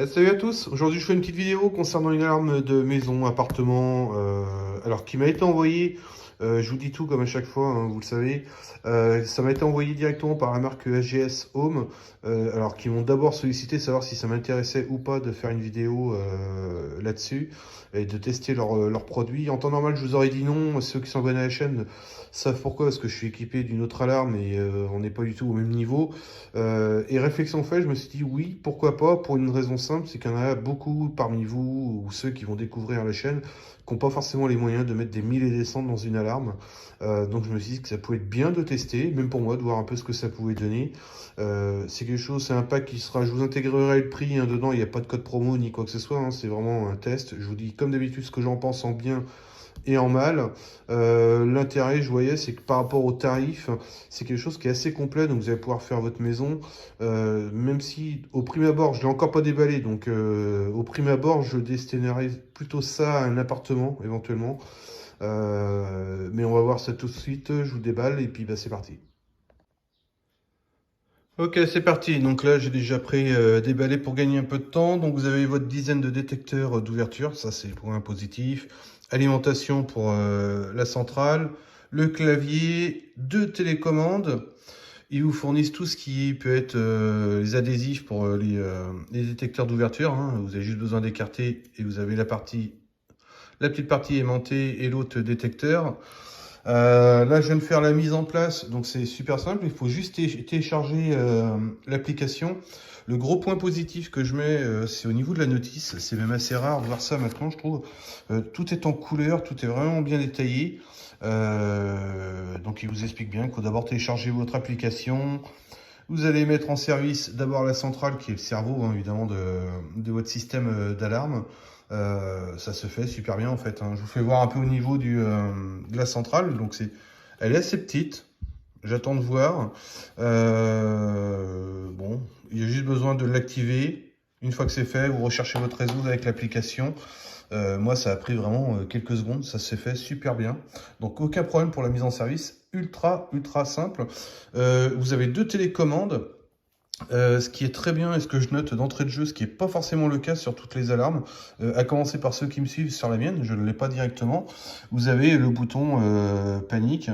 Salut à tous, aujourd'hui je fais une petite vidéo concernant une alarme de maison, appartement, alors qui m'a été envoyée, je vous dis tout comme à chaque fois, hein, vous le savez, ça m'a été envoyé directement par la marque SGS Home, alors qui m'ont d'abord sollicité savoir si ça m'intéressait ou pas de faire une vidéo là-dessus et de tester leurs produits. En temps normal je vous aurais dit non, ceux qui sont abonnés à la chaîne savent pourquoi, parce que je suis équipé d'une autre alarme et on n'est pas du tout au même niveau. Et réflexion faite, je me suis dit oui, pourquoi pas, pour une raison simple, c'est qu'il y en a beaucoup parmi vous, ou ceux qui vont découvrir la chaîne, qui n'ont pas forcément les moyens de mettre des 1000 et des cents dans une alarme. Donc je me suis dit que ça pouvait être bien de tester, même pour moi, de voir un peu ce que ça pouvait donner. C'est quelque chose, c'est un pack qui sera, je vous intégrerai le prix, hein, dedans, il n'y a pas de code promo ni quoi que ce soit, hein, c'est vraiment un test. Je vous dis comme d'habitude ce que j'en pense en bien et en mal. L'intérêt, je voyais, c'est que par rapport au tarif, c'est quelque chose qui est assez complet, donc vous allez pouvoir faire votre maison, même si au prime abord, je ne l'ai encore pas déballé, donc au prime abord, je destinerai plutôt ça à un appartement, éventuellement. Mais on va voir ça tout de suite, je vous déballe, et puis bah, c'est parti. Ok, c'est parti. Donc là, j'ai déjà pris déballé pour gagner un peu de temps. Donc vous avez votre dizaine de détecteurs d'ouverture, ça c'est le point positif. Alimentation pour la centrale, le clavier, deux télécommandes. Ils vous fournissent tout ce qui peut être les adhésifs pour les détecteurs d'ouverture, hein. Vous avez juste besoin d'écarter et vous avez la petite partie aimantée et l'autre détecteur. Là, je viens de faire la mise en place, donc c'est super simple. Il faut juste télécharger l'application. Le gros point positif que je mets, c'est au niveau de la notice. C'est même assez rare de voir ça maintenant, je trouve. Tout est en couleur, tout est vraiment bien détaillé. Donc, il vous explique bien qu'il faut d'abord télécharger votre application. Vous allez mettre en service d'abord la centrale, qui est le cerveau, hein, évidemment, de votre système d'alarme. Ça se fait super bien en fait, hein. Je vous fais voir un peu au niveau de la centrale. Donc elle est assez petite. J'attends de voir. Bon, il y a juste besoin de l'activer. Une fois que c'est fait, vous recherchez votre réseau avec l'application. Moi, ça a pris vraiment quelques secondes. Ça s'est fait super bien. Donc, aucun problème pour la mise en service. Ultra simple. Vous avez deux télécommandes. Ce qui est très bien et ce que je note d'entrée de jeu, ce qui n'est pas forcément le cas sur toutes les alarmes, à commencer par ceux qui me suivent sur la mienne, je ne l'ai pas directement, vous avez le bouton panique,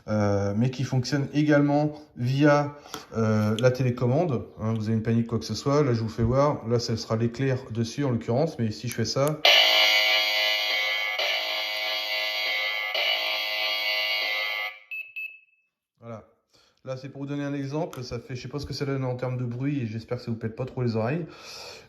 mais qui fonctionne également via la télécommande, hein. Vous avez une panique quoi que ce soit, là je vous fais voir, là ce sera l'éclair dessus en l'occurrence, mais si je fais ça... Voilà. Là, c'est pour vous donner un exemple. Ça fait, je sais pas ce que ça donne en termes de bruit et j'espère que ça vous pète pas trop les oreilles.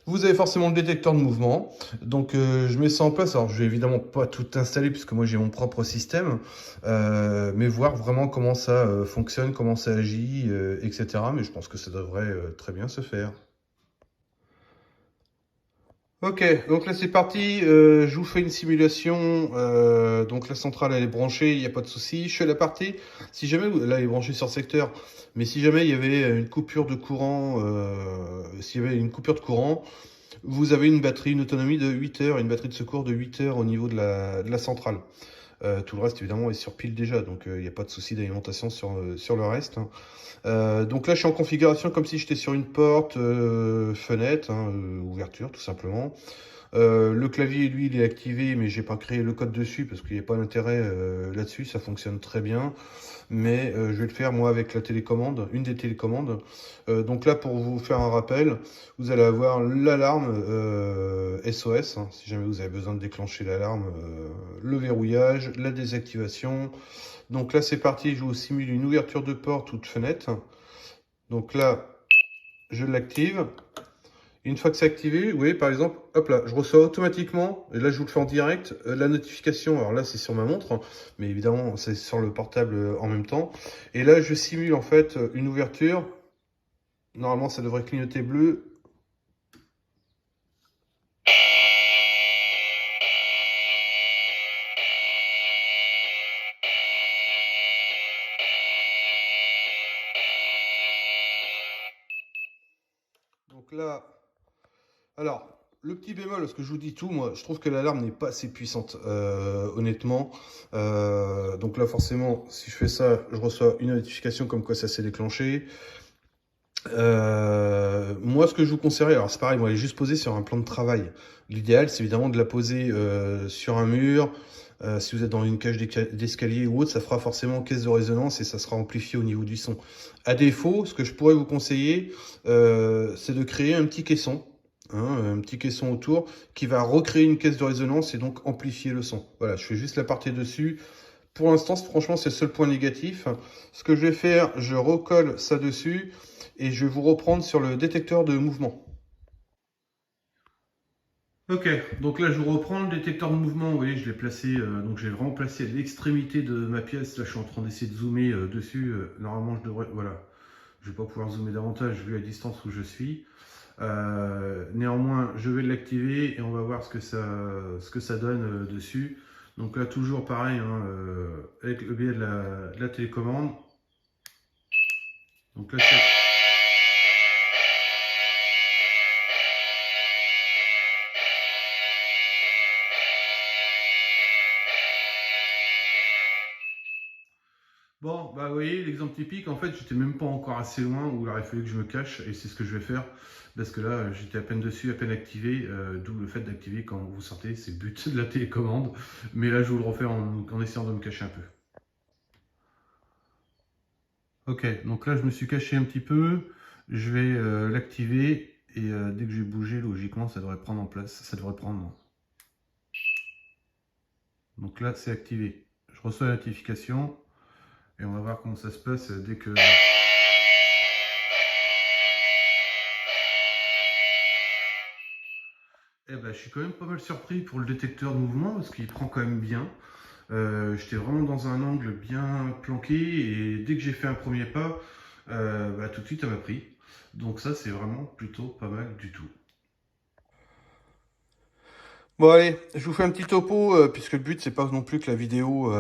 Vous avez forcément le détecteur de mouvement. Donc, je mets ça en place. Alors, je vais évidemment pas tout installer puisque moi, j'ai mon propre système. Mais voir vraiment comment ça fonctionne, comment ça agit, etc. Mais je pense que ça devrait très bien se faire. Ok, donc là c'est parti, je vous fais une simulation, donc la centrale elle est branchée, il n'y a pas de souci, je fais la partie, si jamais, là elle est branchée sur secteur, mais si jamais il y avait une coupure de courant, s'il y avait une coupure de courant, vous avez une batterie, une autonomie de 8 heures, une batterie de secours de 8 heures au niveau de la centrale. Tout le reste évidemment est sur pile déjà, donc il n'y a pas de souci d'alimentation sur le reste, hein. Donc là je suis en configuration comme si j'étais sur une porte, fenêtre, hein, ouverture tout simplement. Le clavier, lui, il est activé, mais j'ai pas créé le code dessus parce qu'il n'y a pas d'intérêt là-dessus, ça fonctionne très bien. Mais je vais le faire moi avec la télécommande, une des télécommandes. Donc là, pour vous faire un rappel, vous allez avoir l'alarme SOS, hein, si jamais vous avez besoin de déclencher l'alarme, le verrouillage, la désactivation. Donc là, c'est parti, je vous simule une ouverture de porte ou de fenêtre. Donc là, je l'active. Une fois que c'est activé, vous voyez par exemple, hop là, je reçois automatiquement, et là je vous le fais en direct, la notification. Alors là c'est sur ma montre, hein, mais évidemment c'est sur le portable en même temps. Et là je simule en fait une ouverture. Normalement ça devrait clignoter bleu. Donc là, alors, le petit bémol, parce que je vous dis tout, moi, je trouve que l'alarme n'est pas assez puissante, honnêtement. Donc là, forcément, si je fais ça, je reçois une notification comme quoi ça s'est déclenché. Moi, ce que je vous conseillerais, alors c'est pareil, moi, elle est juste posée sur un plan de travail. L'idéal, c'est évidemment de la poser sur un mur. Si vous êtes dans une cage d'escalier ou autre, ça fera forcément caisse de résonance et ça sera amplifié au niveau du son. À défaut, ce que je pourrais vous conseiller, c'est de créer un petit caisson, hein, un petit caisson autour qui va recréer une caisse de résonance et donc amplifier le son. Voilà, je fais juste la partie dessus. Pour l'instant, franchement, c'est le seul point négatif. Ce que je vais faire, je recolle ça dessus et je vais vous reprendre sur le détecteur de mouvement. Ok, donc là je vous reprends le détecteur de mouvement, vous voyez je l'ai placé, donc j'ai vraiment placé à l'extrémité de ma pièce, là je suis en train d'essayer de zoomer dessus, normalement je devrais, voilà, je vais pas pouvoir zoomer davantage vu la distance où je suis. Néanmoins je vais l'activer et on va voir ce que ça donne dessus. Donc là toujours pareil, hein, avec le biais de la télécommande. Donc là, bon, bah vous voyez, l'exemple typique, en fait, j'étais même pas encore assez loin où il aurait fallu que je me cache, et c'est ce que je vais faire, parce que là, j'étais à peine dessus, à peine activé, d'où le fait d'activer quand vous sortez, c'est le but de la télécommande, mais là, je vous le refais en essayant de me cacher un peu. Ok, donc là, je me suis caché un petit peu, je vais l'activer, et dès que je vais bouger, logiquement, ça devrait prendre en place, ça devrait prendre. Donc là, c'est activé. Je reçois la notification, et on va voir comment ça se passe dès que... Eh ben, je suis quand même pas mal surpris pour le détecteur de mouvement parce qu'il prend quand même bien. J'étais vraiment dans un angle bien planqué et dès que j'ai fait un premier pas, bah, tout de suite ça m'a pris. Donc ça c'est vraiment plutôt pas mal du tout. Bon allez, je vous fais un petit topo, puisque le but c'est pas non plus que la vidéo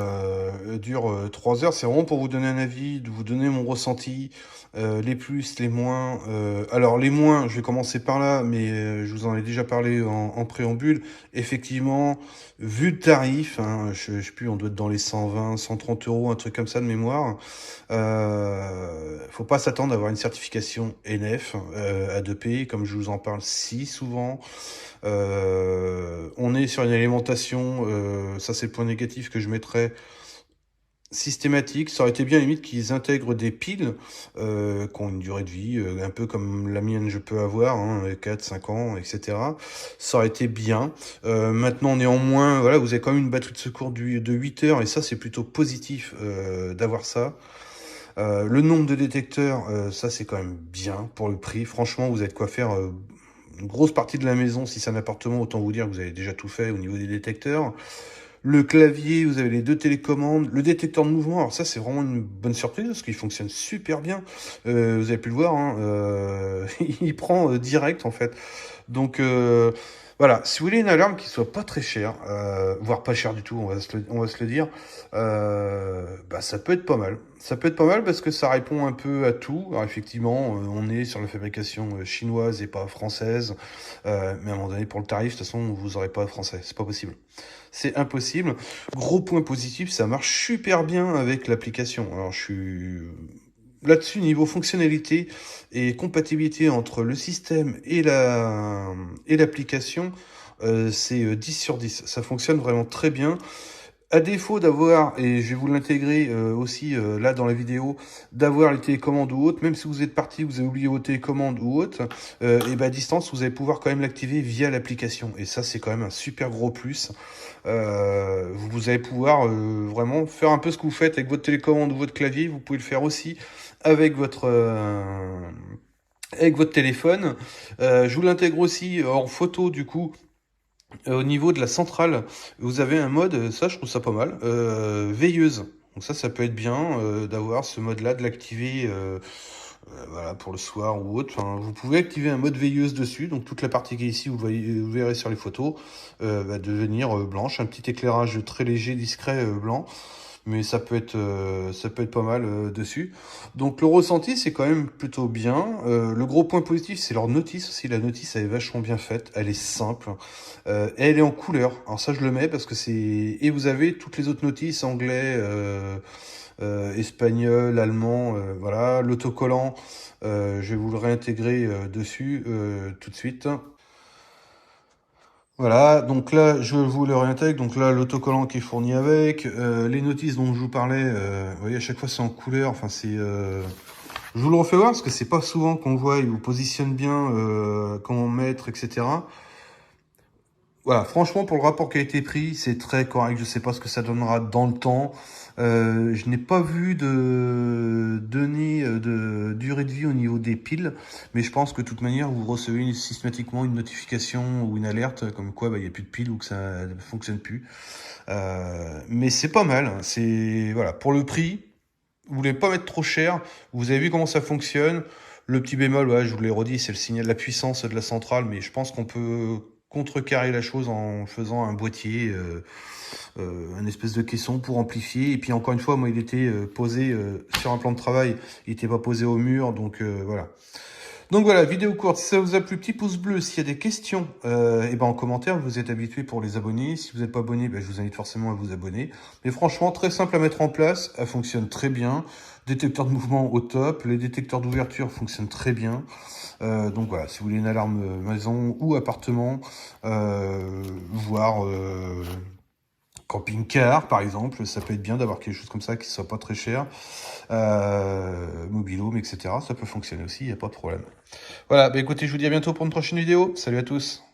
dure 3 heures, c'est vraiment pour vous donner un avis, de vous donner mon ressenti, les plus, les moins. Alors les moins, je vais commencer par là, mais je vous en ai déjà parlé en préambule. Effectivement, vu le tarif, hein, je sais plus, on doit être dans les 120, 130 euros, un truc comme ça de mémoire. Faut pas s'attendre à avoir une certification NF A2P, comme je vous en parle si souvent. On est sur une alimentation, ça c'est le point négatif que je mettrais, systématique. Ça aurait été bien limite qu'ils intègrent des piles qui ont une durée de vie, un peu comme la mienne je peux avoir, hein, 4, 5 ans, etc. Ça aurait été bien. Maintenant, néanmoins, voilà, vous avez quand même une batterie de secours de 8 heures, et ça c'est plutôt positif d'avoir ça. Le nombre de détecteurs, ça c'est quand même bien pour le prix. Franchement, vous avez de quoi faire une grosse partie de la maison. Si c'est un appartement, autant vous dire que vous avez déjà tout fait au niveau des détecteurs. Le clavier, vous avez les 2 télécommandes. Le détecteur de mouvement, alors ça c'est vraiment une bonne surprise parce qu'il fonctionne super bien. Vous avez pu le voir, hein, il prend direct en fait. Donc voilà, si vous voulez une alarme qui soit pas très chère, voire pas chère du tout, on va se le dire, bah, ça peut être pas mal. Ça peut être pas mal parce que ça répond un peu à tout. Alors effectivement, on est sur la fabrication chinoise et pas française, mais à un moment donné, pour le tarif, de toute façon, vous aurez pas français, c'est pas possible. C'est impossible. Gros point positif, ça marche super bien avec l'application. Alors je suis là-dessus, niveau fonctionnalité et compatibilité entre le système et l'application, c'est 10 sur 10. Ça fonctionne vraiment très bien. À défaut d'avoir, et je vais vous l'intégrer aussi là dans la vidéo, d'avoir les télécommandes ou autres, même si vous êtes parti, vous avez oublié vos télécommandes ou autres, et ben à distance, vous allez pouvoir quand même l'activer via l'application. Et ça, c'est quand même un super gros plus. Vous allez pouvoir vraiment faire un peu ce que vous faites avec votre télécommande ou votre clavier. Vous pouvez le faire aussi avec votre téléphone. Je vous l'intègre aussi en photo du coup. Au niveau de la centrale, vous avez un mode, ça je trouve ça pas mal, veilleuse. Donc ça peut être bien d'avoir ce mode-là, de l'activer voilà, pour le soir ou autre. Enfin, vous pouvez activer un mode veilleuse dessus, donc toute la partie qui est ici, vous verrez sur les photos, va devenir blanche. Un petit éclairage très léger, discret, blanc. Mais ça peut être pas mal dessus. Donc le ressenti, c'est quand même plutôt bien. Le gros point positif, c'est leur notice aussi. La notice, elle est vachement bien faite. Elle est simple. Et elle est en couleur. Alors ça, je le mets parce que c'est... Et vous avez toutes les autres notices, anglais, espagnol, allemand, voilà. L'autocollant, je vais vous le réintégrer dessus tout de suite. Voilà, donc là, je vous le réintègre. Donc là, l'autocollant qui est fourni avec. Les notices dont je vous parlais, vous voyez, à chaque fois, c'est en couleur. Enfin, c'est... Je vous le refais voir parce que c'est pas souvent qu'on voit, il vous positionne bien comment mettre, etc. Voilà, franchement, pour le rapport qualité-prix, c'est très correct. Je sais pas ce que ça donnera dans le temps. Je n'ai pas vu de données de durée de vie au niveau des piles, mais je pense que de toute manière, vous recevez systématiquement une notification ou une alerte comme quoi il n'y a plus de piles ou que ça ne fonctionne plus. Mais c'est pas mal. C'est voilà, pour le prix, vous voulez pas mettre trop cher. Vous avez vu comment ça fonctionne. Le petit bémol, ouais, je vous l'ai redit, c'est le signal de la puissance de la centrale, mais je pense qu'on peut contrecarrer la chose en faisant un boîtier, un espèce de caisson pour amplifier. Et puis encore une fois, moi, il était posé sur un plan de travail, il n'était pas posé au mur, donc voilà. Donc voilà, vidéo courte. Si ça vous a plu, petit pouce bleu. S'il y a des questions, et ben en commentaire, vous êtes habitués pour les abonnés. Si vous n'êtes pas abonné, ben, je vous invite forcément à vous abonner. Mais franchement, très simple à mettre en place. Elle fonctionne très bien. Détecteur de mouvement au top. Les détecteurs d'ouverture fonctionnent très bien. Donc voilà, si vous voulez une alarme maison ou appartement, voire camping-car par exemple, ça peut être bien d'avoir quelque chose comme ça qui ne soit pas très cher. Mobil-home, etc. Ça peut fonctionner aussi, il n'y a pas de problème. Voilà, bah écoutez, je vous dis à bientôt pour une prochaine vidéo. Salut à tous.